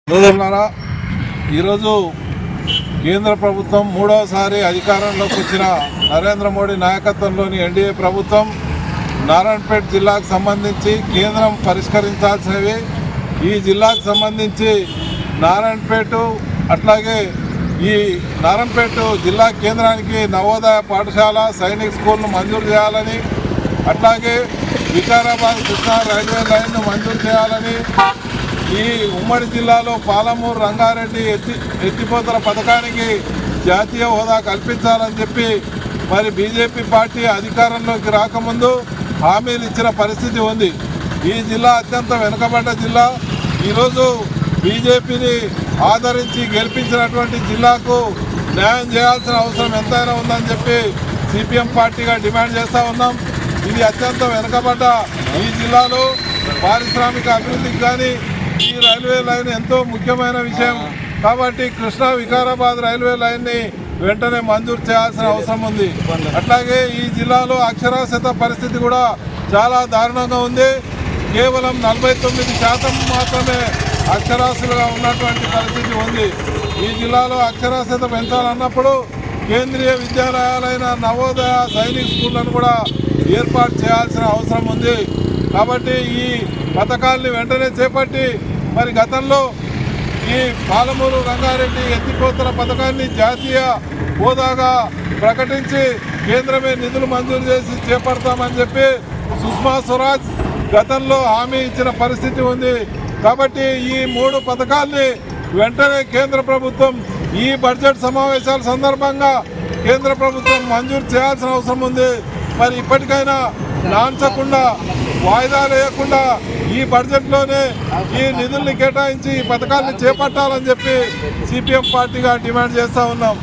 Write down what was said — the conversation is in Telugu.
సోదరులారా, ఈరోజు కేంద్ర ప్రభుత్వం మూడవసారి అధికారంలోకి వచ్చిన నరేంద్ర మోడీ నాయకత్వంలోని ఎన్డీఏ ప్రభుత్వం నారాయణపేట జిల్లాకు సంబంధించి కేంద్రం పరిష్కరించాల్సినవి ఈ జిల్లాకు సంబంధించి నారాయణపేట అట్లాగే ఈ నారాయణపేట జిల్లా కేంద్రానికి నవోదయ పాఠశాల సైనిక్ స్కూల్ను మంజూరు చేయాలని, అట్లాగే వికారాబాద్ కృష్ణా రైల్వే లైన్ను మంజూరు చేయాలని, ఈ ఉమ్మడి జిల్లాలో పాలమూరు రంగారెడ్డి ఎత్తిపోతల పథకానికి జాతీయ హోదా కల్పించాలని చెప్పి మరి బీజేపీ పార్టీ అధికారంలోకి రాకముందు హామీలు ఇచ్చిన పరిస్థితి ఉంది. ఈ జిల్లా అత్యంత వెనుకబడ్డ జిల్లా. ఈరోజు బీజేపీని ఆదరించి గెలిపించినటువంటి జిల్లాకు న్యాయం చేయాల్సిన అవసరం ఎంతైనా ఉందని చెప్పి సిపిఎం పార్టీగా డిమాండ్ చేస్తూ ఉన్నాం. ఇది అత్యంత వెనుకబడ్డ ఈ జిల్లాలో పారిశ్రామిక అభివృద్ధికి కానీ ఈ రైల్వే లైన్ ఎంతో ముఖ్యమైన విషయం కాబట్టి కృష్ణా వికారాబాద్ రైల్వే లైన్ని వెంటనే మంజూరు చేయాల్సిన అవసరం ఉంది. అట్లాగే ఈ జిల్లాలో అక్షరాస్యత పరిస్థితి కూడా చాలా దారుణంగా ఉంది. కేవలం 49% మాత్రమే అక్షరాస్యులుగా ఉన్నటువంటి పరిస్థితి ఉంది. ఈ జిల్లాలో అక్షరాస్యత పెంచాలన్నప్పుడు కేంద్రీయ విద్యాలయాలైన నవోదయ సైనిక్ స్కూళ్లను కూడా ఏర్పాటు చేయాల్సిన అవసరం ఉంది. కాబట్టి ఈ పథకాల్ని వెంటనే చేపట్టి మరి గతంలో ఈ పాలమూరు రంగారెడ్డి ఎత్తిపోతల పథకాన్ని జాతీయ హోదాగా ప్రకటించి కేంద్రమే నిధులు మంజూరు చేసి చేపడతామని చెప్పి సుష్మా స్వరాజ్ గతంలో హామీ ఇచ్చిన పరిస్థితి ఉంది. కాబట్టి ఈ 3 పథకాల్ని వెంటనే కేంద్ర ప్రభుత్వం ఈ బడ్జెట్ సమావేశాల సందర్భంగా కేంద్ర ప్రభుత్వం మంజూరు చేయాల్సిన అవసరం ఉంది. మరి ఇప్పటికైనా నాంచకుండా వాయిదా లేకుండా ఈ బడ్జెట్లోనే ఈ నిధుల్ని కేటాయించి ఈ పథకాన్ని చేపట్టాలని చెప్పి సిపిఎం పార్టీగా డిమాండ్ చేస్తూ ఉన్నాం.